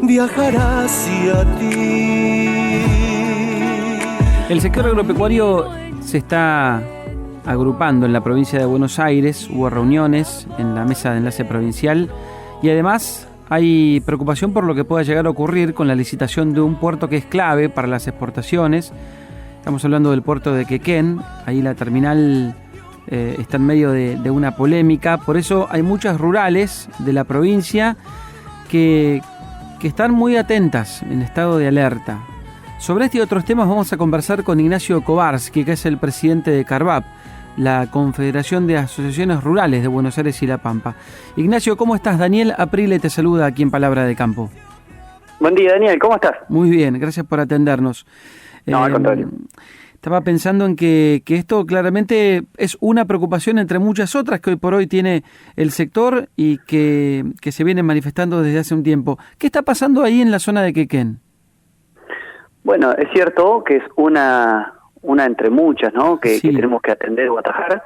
viajar hacia ti. El sector agropecuario se está agrupando en la provincia de Buenos Aires. Hubo reuniones en la mesa de enlace provincial y además hay preocupación por lo que pueda llegar a ocurrir con la licitación de un puerto que es clave para las exportaciones. Estamos hablando del puerto de Quequén. Ahí la terminal está en medio de una polémica. Por eso hay muchas rurales de la provincia que están muy atentas, en estado de alerta. Sobre este y otros temas vamos a conversar con Ignacio Kowarski, que es el presidente de CARVAP, la Confederación de Asociaciones Rurales de Buenos Aires y La Pampa. Ignacio, ¿cómo estás? Daniel Aprile te saluda aquí en Palabra de Campo. Buen día, Daniel, ¿cómo estás? Muy bien, gracias por atendernos. No, al contrario. Estaba pensando en que esto claramente es una preocupación entre muchas otras que hoy por hoy tiene el sector y que se vienen manifestando desde hace un tiempo. ¿Qué está pasando ahí en la zona de Quequén? Bueno, es cierto que es una entre muchas, ¿no? Que tenemos que atender o atajar,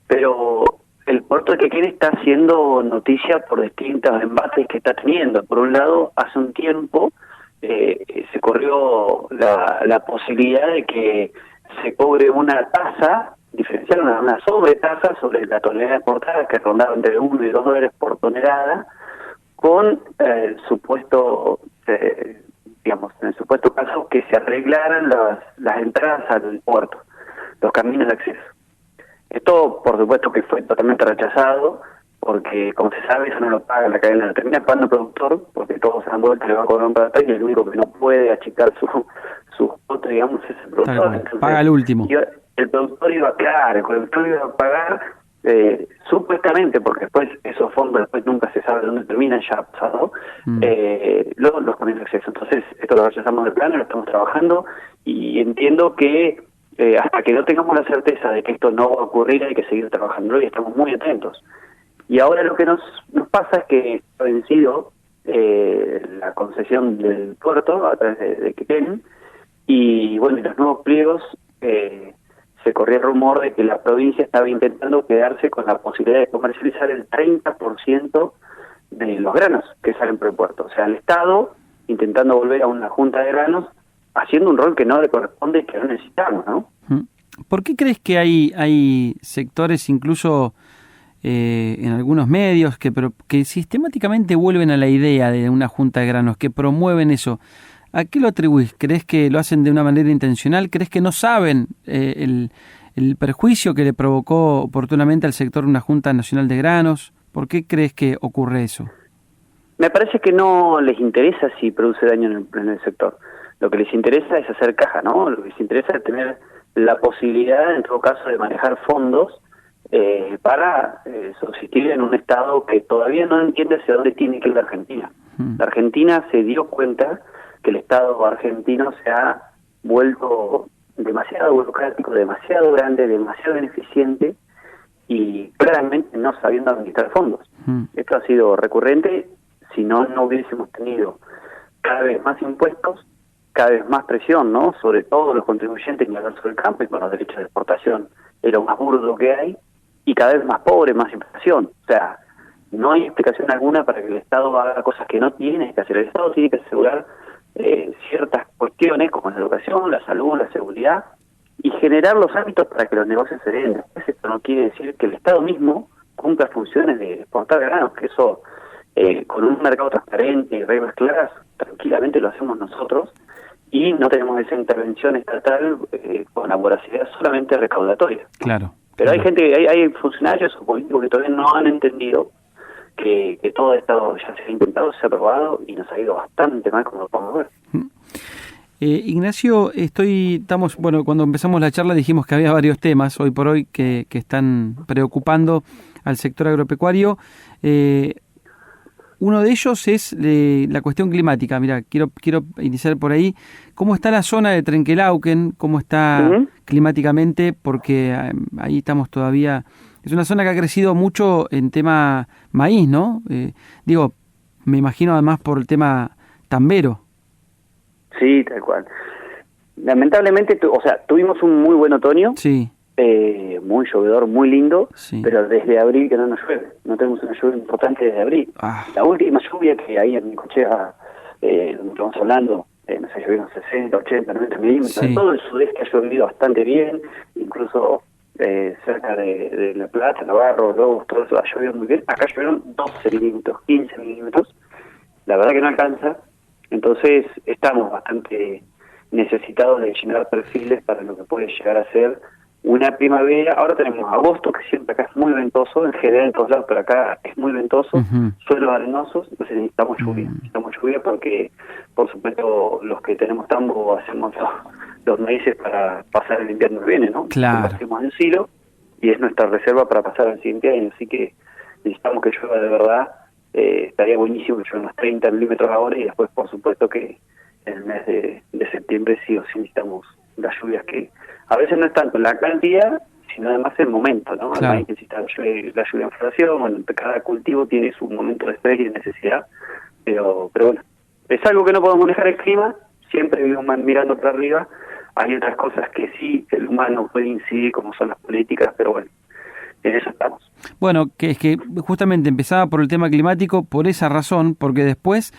pero el puerto de Quequén está haciendo noticia por distintos embates que está teniendo. Por un lado, hace un tiempo se corrió la posibilidad de que se cobre una tasa diferencial, una sobretasa sobre la tonelada exportada que rondaba entre $1 y $2 por tonelada, con el supuesto... en el supuesto caso que se arreglaran las entradas al puerto, los caminos de acceso. Esto, por supuesto, que fue totalmente rechazado, porque, como se sabe, eso no lo paga la cadena, lo termina pagando el productor, porque todos se dan vuelta, le va a cobrar un plata y el único que no puede achicar su cuota, digamos, es el productor. Entonces, paga el último. El productor iba a pagar supuestamente, porque después esos fondos después nunca se sabe dónde terminan, ya ha pasado, los caminos de acceso. Entonces, esto lo rechazamos de plano, lo estamos trabajando y entiendo que hasta que no tengamos la certeza de que esto no va a ocurrir hay que seguir trabajando y estamos muy atentos. Y ahora lo que nos pasa es que ha vencido la concesión del puerto a través de Quequén y bueno, y los nuevos pliegos se corría el rumor de que la provincia estaba intentando quedarse con la posibilidad de comercializar el 30% de los granos que salen por el puerto. O sea, el Estado intentando volver a una junta de granos, haciendo un rol que no le corresponde y que no necesitamos, ¿no? ¿Por qué crees que hay sectores, incluso en algunos medios, que sistemáticamente vuelven a la idea de una junta de granos, que promueven eso? ¿A qué lo atribuís? ¿Crees que lo hacen de una manera intencional? ¿Crees que no saben el perjuicio que le provocó oportunamente al sector una Junta Nacional de Granos? ¿Por qué crees que ocurre eso? Me parece que no les interesa si produce daño en el sector. Lo que les interesa es hacer caja, ¿no? Lo que les interesa es tener la posibilidad, en todo caso, de manejar fondos para subsistir en un estado que todavía no entiende hacia dónde tiene que ir la Argentina. La Argentina se dio cuenta que el Estado argentino se ha vuelto demasiado burocrático, demasiado grande, demasiado ineficiente y claramente no sabiendo administrar fondos. Esto ha sido recurrente, si no hubiésemos tenido cada vez más impuestos, cada vez más presión, ¿no? Sobre todos los contribuyentes ni hablar sobre el campo y con los derechos de exportación es lo más burdo que hay, y cada vez más pobre, más inflación. O sea, no hay explicación alguna para que el Estado haga cosas que no tiene que hacer. El Estado tiene que asegurar ciertas cuestiones como la educación, la salud, la seguridad y generar los hábitos para que los negocios se den. Después esto no quiere decir que el Estado mismo cumpla funciones de exportar granos, que eso con un mercado transparente y reglas claras tranquilamente lo hacemos nosotros y no tenemos esa intervención estatal con la voracidad solamente recaudatoria. Claro. Pero hay gente, hay funcionarios o políticos que todavía no han entendido que todo esto ya se ha intentado, se ha probado y nos ha ido bastante mal, como lo podemos ver. Ignacio, cuando empezamos la charla dijimos que había varios temas hoy por hoy que están preocupando al sector agropecuario. Uno de ellos es la cuestión climática. Mira, quiero iniciar por ahí. ¿Cómo está la zona de Trenquelauquen? ¿Cómo está climáticamente? Porque ahí estamos todavía... Es una zona que ha crecido mucho en tema maíz, ¿no? Me imagino además por el tema tambero. Sí, tal cual. Lamentablemente, tuvimos un muy buen otoño. Sí. Muy llovedor, muy lindo, sí. Pero desde abril que no nos llueve. No tenemos una lluvia importante desde abril. La última lluvia que ahí en Necochea estamos hablando, no sé, llovieron 60, 80, 90 milímetros, Sí. todo el sudeste ha llovido bastante bien, incluso cerca de La Plata, Navarro, Lobos, todo eso ha llovido muy bien. Acá llovieron 12 milímetros, 15 milímetros, la verdad que no alcanza, entonces estamos bastante necesitados de llenar perfiles para lo que puede llegar a ser una primavera. Ahora tenemos agosto, que siempre acá es muy ventoso, en general en todos lados, pero acá es muy ventoso, Ujú. suelos arenosos, entonces necesitamos lluvia porque, por supuesto, los que tenemos tambo hacemos los meses para pasar el invierno que viene, ¿no? Claro. Compartimos en silo y es nuestra reserva para pasar el siguiente año, así que necesitamos que llueva de verdad. Estaría buenísimo que llueva unos 30 milímetros ahora y después, por supuesto, que en el mes de septiembre sí o sí necesitamos las lluvias, que a veces no es tanto la cantidad, sino además el momento, ¿no? Claro. Hay que necesitar la lluvia en floración, bueno, cada cultivo tiene su momento de estrés y de necesidad, pero bueno, es algo que no podemos manejar el clima, siempre vivimos mirando para arriba. Hay otras cosas que sí el humano puede incidir, como son las políticas, pero bueno, en eso estamos. Bueno, que es que justamente empezaba por el tema climático por esa razón, porque después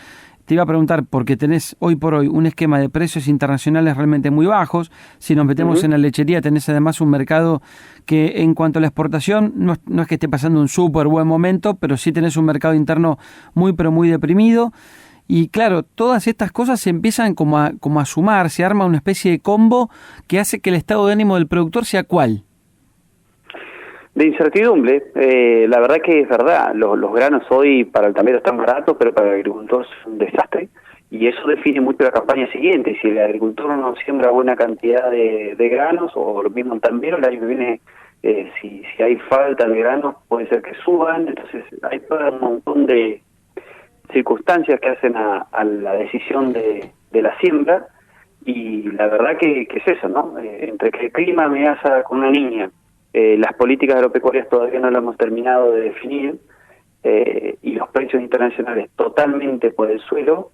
te iba a preguntar, porque tenés hoy por hoy un esquema de precios internacionales realmente muy bajos. Si nos metemos en la lechería, tenés además un mercado que en cuanto a la exportación no es que esté pasando un súper buen momento, pero sí tenés un mercado interno muy pero muy deprimido. Y claro, todas estas cosas se empiezan como a sumar, se arma una especie de combo que hace que el estado de ánimo del productor sea ¿cuál? De incertidumbre, la verdad que es verdad, los granos hoy para el tambero están baratos, pero para el agricultor es un desastre, y eso define mucho la campaña siguiente. Si el agricultor no siembra buena cantidad de granos, o lo mismo en tambero, el año que viene, si hay falta de granos, puede ser que suban. Entonces hay todo un montón de circunstancias que hacen a la decisión de la siembra, y la verdad que es eso, ¿no? Entre que el clima amenaza con una niña, las políticas agropecuarias todavía no las hemos terminado de definir, y los precios internacionales totalmente por el suelo,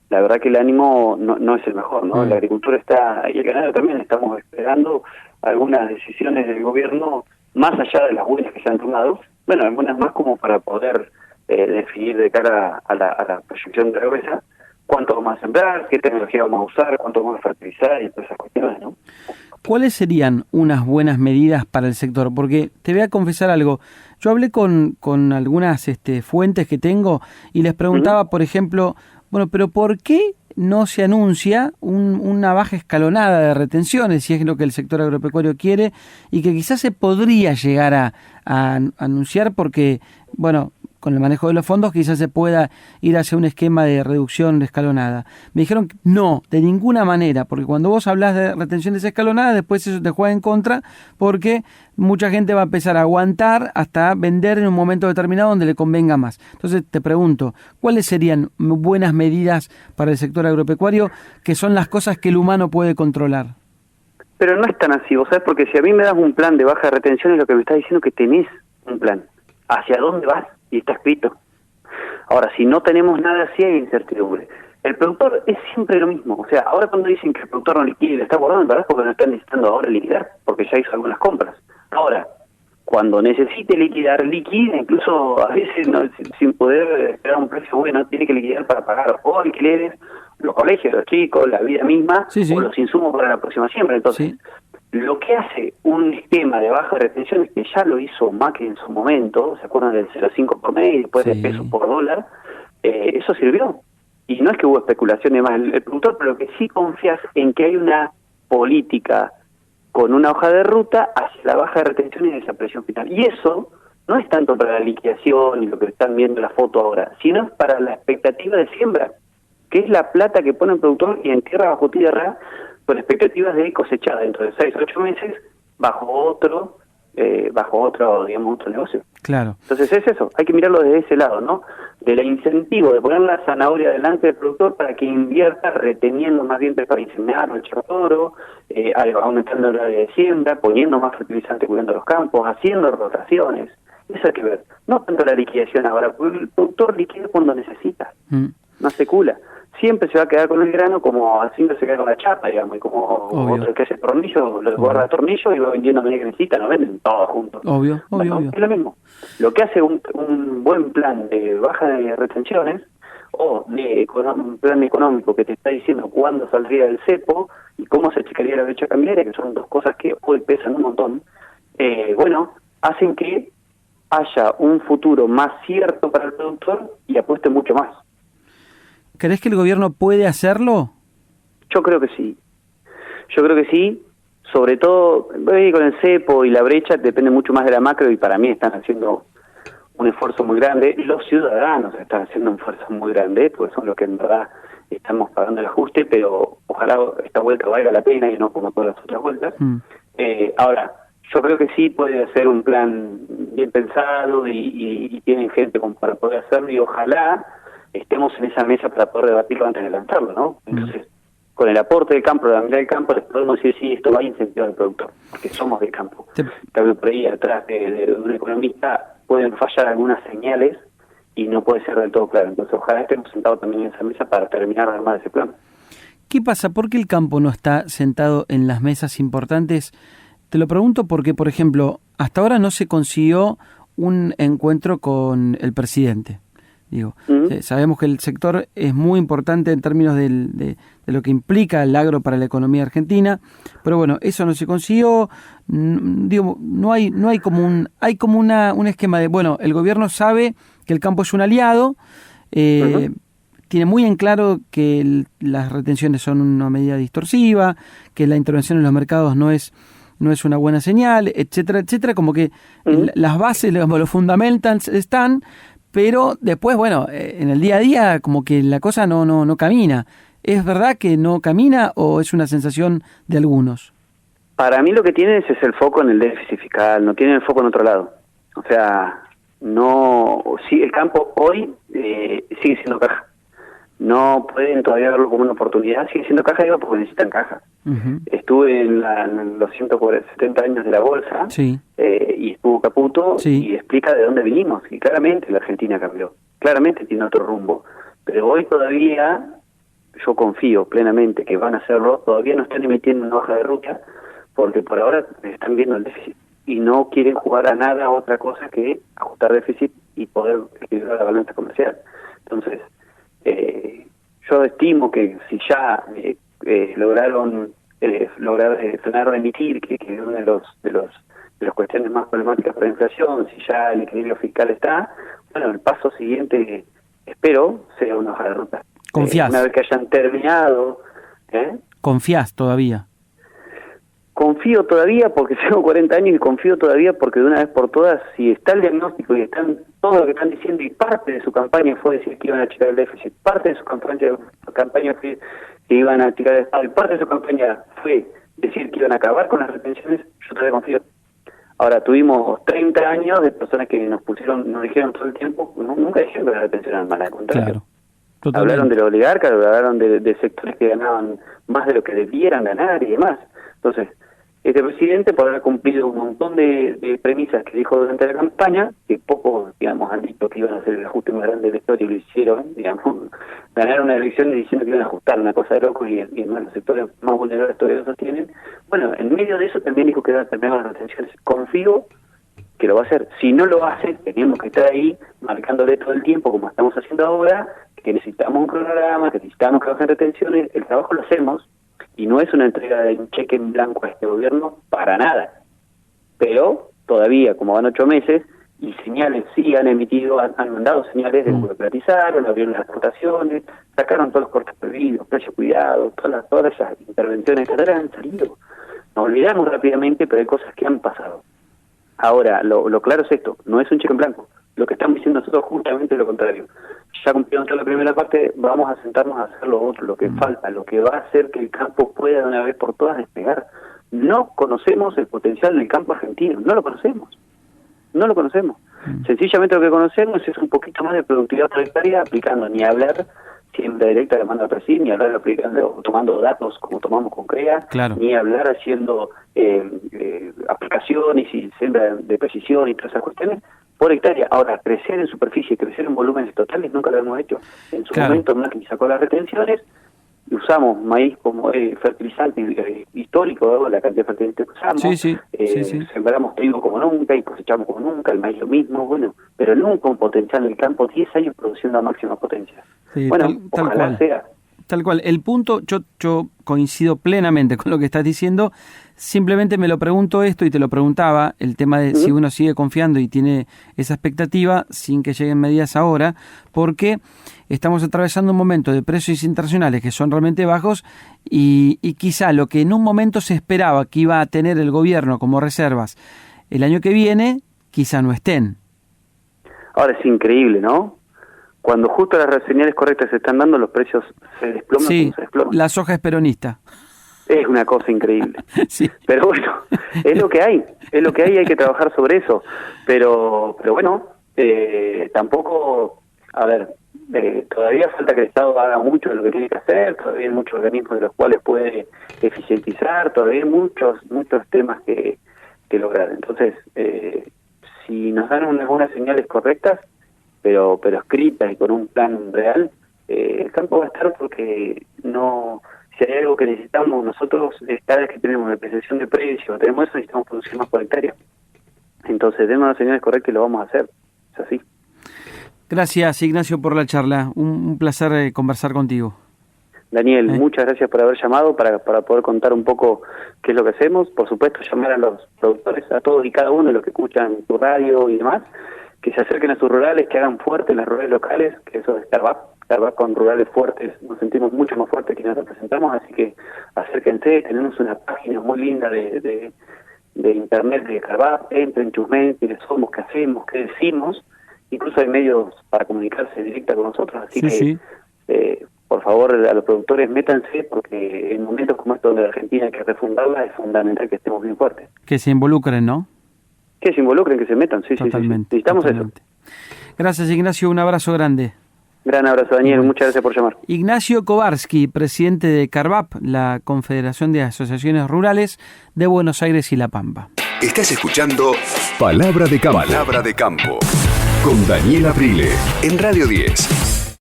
la verdad que el ánimo no es el mejor, ¿no? La agricultura está, y el ganado también, estamos esperando algunas decisiones del gobierno, más allá de las buenas que se han tomado, bueno, algunas más como para poder definir de cara a la proyección de la gruesa, cuánto vamos a sembrar, qué tecnología vamos a usar, cuánto vamos a fertilizar y todas esas cuestiones, ¿no? ¿Cuáles serían unas buenas medidas para el sector? Porque te voy a confesar algo. Yo hablé con algunas fuentes que tengo y les preguntaba, por ejemplo, bueno, pero ¿por qué no se anuncia una baja escalonada de retenciones, si es lo que el sector agropecuario quiere, y que quizás se podría llegar a anunciar porque, bueno, con el manejo de los fondos quizás se pueda ir hacia un esquema de reducción escalonada? Me dijeron que no, de ninguna manera, porque cuando vos hablas de retenciones escalonadas, después eso te juega en contra, porque mucha gente va a empezar a aguantar hasta vender en un momento determinado donde le convenga más. Entonces te pregunto, ¿cuáles serían buenas medidas para el sector agropecuario, que son las cosas que el humano puede controlar? Pero no es tan así, ¿vos sabés? Porque si a mí me das un plan de baja de retenciones, lo que me estás diciendo es que tenés un plan. ¿Hacia dónde vas? Y está escrito. Ahora, si no tenemos nada así, hay incertidumbre. El productor es siempre lo mismo. O sea, ahora cuando dicen que el productor no liquida, está guardando, ¿verdad? Porque no están necesitando ahora liquidar, porque ya hizo algunas compras. Ahora, cuando necesite liquidar, liquida, incluso a veces sin poder esperar un precio bueno, tiene que liquidar para pagar o alquileres, los colegios, los chicos, la vida misma, sí. o los insumos para la próxima siembra. Entonces, lo que hace un esquema de baja retención es que ya lo hizo Macri en su momento, ¿se acuerdan del 0,5 por mes y después de pesos por dólar? Eso sirvió. Y no es que hubo especulación de más el productor, pero que sí confías en que hay una política con una hoja de ruta hacia la baja de retención y desaparición final. Y eso no es tanto para la liquidación y lo que están viendo en la foto ahora, sino es para la expectativa de siembra, que es la plata que pone el productor y entierra bajo tierra con expectativas de cosechar dentro de 6 o 8 meses bajo otro, digamos, otro negocio. Claro. Entonces es eso, hay que mirarlo desde ese lado, ¿no? Del incentivo, de poner la zanahoria delante del productor para que invierta reteniendo más bien para inseminar el chorro, aumentando el área de siembra, poniendo más fertilizante, cuidando los campos, haciendo rotaciones. Eso hay que ver. No tanto la liquidación ahora, porque el productor liquida cuando necesita, no especula. Siempre se va a quedar con el grano como haciendo se queda con la chapa, digamos, y como otro que hace tornillo, lo guarda tornillo y va vendiendo a medida que necesita, no venden todos juntos. Obvio. Es lo mismo. Lo que hace un buen plan de baja de retenciones o de un plan económico que te está diciendo cuándo saldría el cepo y cómo se achicaría la brecha cambiaria, que son dos cosas que hoy pesan un montón, hacen que haya un futuro más cierto para el productor y apueste mucho más. ¿Crees que el gobierno puede hacerlo? Yo creo que sí. Sobre todo con el cepo y la brecha depende mucho más de la macro, y para mí están haciendo un esfuerzo muy grande. Los ciudadanos están haciendo un esfuerzo muy grande, porque son los que en verdad estamos pagando el ajuste, pero ojalá esta vuelta valga la pena y no como todas las otras vueltas. Ahora, yo creo que sí puede hacer un plan bien pensado y tienen gente como para poder hacerlo, y ojalá estemos en esa mesa para poder debatirlo antes de lanzarlo, ¿no? Entonces, con el aporte del campo, la mitad del campo, les podemos decir, sí, esto va a incentivar al productor, porque somos del campo. Tal vez por ahí atrás de un economista pueden fallar algunas señales y no puede ser del todo claro. Entonces, ojalá estemos sentados también en esa mesa para terminar de armar ese plan. ¿Qué pasa? ¿Por qué el campo no está sentado en las mesas importantes? Te lo pregunto porque, por ejemplo, hasta ahora no se consiguió un encuentro con el presidente. Sabemos que el sector es muy importante en términos de lo que implica el agro para la economía argentina, pero bueno, eso no se consiguió. No hay como un esquema de, bueno, el gobierno sabe que el campo es un aliado, tiene muy en claro que las retenciones son una medida distorsiva, que la intervención en los mercados no es una buena señal, etcétera, etcétera, como que las bases, los fundamentals están, pero después, bueno, en el día a día como que la cosa no camina. ¿Es verdad que no camina o es una sensación de algunos? Para mí lo que tienen es el foco en el déficit fiscal, no tienen el foco en otro lado. O sea, sí, el campo hoy sigue siendo caja. No pueden todavía verlo como una oportunidad, sigue siendo caja, porque necesitan caja. Estuve en los 170 años de la bolsa, y estuvo Caputo, y explica de dónde vinimos, y claramente la Argentina cambió, claramente tiene otro rumbo, pero hoy todavía yo confío plenamente que van a hacerlo. Todavía no están emitiendo una hoja de ruta, porque por ahora están viendo el déficit, y no quieren jugar a nada otra cosa que ajustar déficit y poder equilibrar la balanza comercial. Entonces, yo estimo que si ya lograron frenar de emitir, que es una de las cuestiones más problemáticas para la inflación, si ya el equilibrio fiscal está, bueno, el paso siguiente, espero, sea una hoja de ruta. ¿Confías? Una vez que hayan terminado. ¿Confías todavía? Confío todavía porque tengo 40 años y confío todavía porque de una vez por todas, si está el diagnóstico y están todo lo que están diciendo, y parte de su campaña fue decir que iban a achicar el déficit, parte de su campaña fue que iban a achicar el Estado, y parte de su campaña fue decir que iban a acabar con las retenciones, yo todavía confío. Ahora, tuvimos 30 años de personas que nos dijeron todo el tiempo, nunca dijeron que las retenciones eran malas, al contrario. Claro. Hablaron de los oligarcas, hablaron de sectores que ganaban más de lo que debieran ganar y demás. Entonces, este presidente, por haber cumplido un montón de premisas que dijo durante la campaña, que pocos, han dicho que iban a hacer el ajuste más grande de la historia, y lo hicieron, ganaron una elección diciendo que iban a ajustar, una cosa de loco, y los sectores más vulnerables todavía lo sostienen. Bueno, en medio de eso también dijo que iba a terminar las retenciones. Confío que lo va a hacer. Si no lo hace, tenemos que estar ahí marcándole todo el tiempo, como estamos haciendo ahora, que necesitamos un cronograma, que necesitamos que bajen retenciones. El trabajo lo hacemos, y no es una entrega de un cheque en blanco a este gobierno para nada. Pero todavía, como van 8 meses, y señales sí han emitido, han mandado señales de burocratizaron, abrieron las exportaciones, sacaron todos los cortes prohibidos, precio cuidado, todas esas intervenciones que han salido. Nos olvidamos rápidamente, pero hay cosas que han pasado. Ahora, lo claro es esto, no es un cheque en blanco. Lo que estamos diciendo nosotros justamente es lo contrario. Ya cumplimos toda la primera parte, vamos a sentarnos a hacer lo otro, lo que falta, lo que va a hacer que el campo pueda de una vez por todas despegar. No conocemos el potencial del campo argentino, no lo conocemos. Sencillamente lo que conocemos es un poquito más de productividad planetaria, aplicando, ni hablar siembra directa de mano al precio, ni hablar aplicando, tomando datos como tomamos con CREA, ni hablar haciendo aplicaciones y siembra de precisión y todas esas cuestiones por hectárea. Ahora, crecer en superficie, crecer en volúmenes totales, nunca lo hemos hecho. En su momento Macri sacó las retenciones, usamos maíz como fertilizante histórico, ¿no? La cantidad de fertilizante que usamos, sí. Sembramos trigo como nunca y cosechamos como nunca, el maíz lo mismo, bueno, pero nunca un potencial en el campo, 10 años produciendo a máxima potencia. Sí, bueno, tal ojalá cual. sea. Tal cual. El punto, yo coincido plenamente con lo que estás diciendo. Simplemente me lo pregunto esto y te lo preguntaba, el tema de si uno sigue confiando y tiene esa expectativa sin que lleguen medidas ahora, porque estamos atravesando un momento de precios internacionales que son realmente bajos y quizá lo que en un momento se esperaba que iba a tener el gobierno como reservas el año que viene, quizá no estén. Ahora es increíble, ¿no? Cuando justo las señales correctas se están dando, los precios se desploman. Sí, se desploman. la soja es peronista. Es una cosa increíble. Sí. Pero bueno, es lo que hay, hay que trabajar sobre eso. Pero bueno, tampoco, a ver, todavía falta que el Estado haga mucho de lo que tiene que hacer, todavía hay muchos organismos de los cuales puede eficientizar, todavía hay muchos temas que lograr. Entonces, si nos dan algunas señales correctas, pero escritas y con un plan real, el campo va a estar porque no... Si hay algo que necesitamos nosotros, cada vez que tenemos depreciación de precio, tenemos eso, necesitamos producir más por hectárea. Entonces, dennos las señales correctas y lo vamos a hacer. Es así. Gracias, Ignacio, por la charla. Un placer conversar contigo. Daniel, muchas gracias por haber llamado para poder contar un poco qué es lo que hacemos. Por supuesto, llamar a los productores, a todos y cada uno de los que escuchan tu radio y demás, que se acerquen a sus rurales, que hagan fuertes las rurales locales, que eso es Carvap con rurales fuertes, nos sentimos mucho más fuertes que nos representamos, así que acérquense, tenemos una página muy linda de internet de Carvap, entren, chusmen, quiénes somos, qué hacemos, qué decimos, incluso hay medios para comunicarse directa con nosotros, así por favor, a los productores métanse, porque en momentos como estos donde la Argentina hay que refundarla, es fundamental que estemos bien fuertes. Que se involucren, ¿no? Que se involucren, que se metan, sí. Necesitamos totalmente. Eso. Gracias, Ignacio, un abrazo grande. Gran abrazo, Daniel, muchas gracias por llamar. Ignacio Kowarski, presidente de Carvap, la Confederación de Asociaciones Rurales de Buenos Aires y La Pampa. Estás escuchando Palabra de Campo. Palabra de Campo. Con Daniel Aprile, en Radio 10.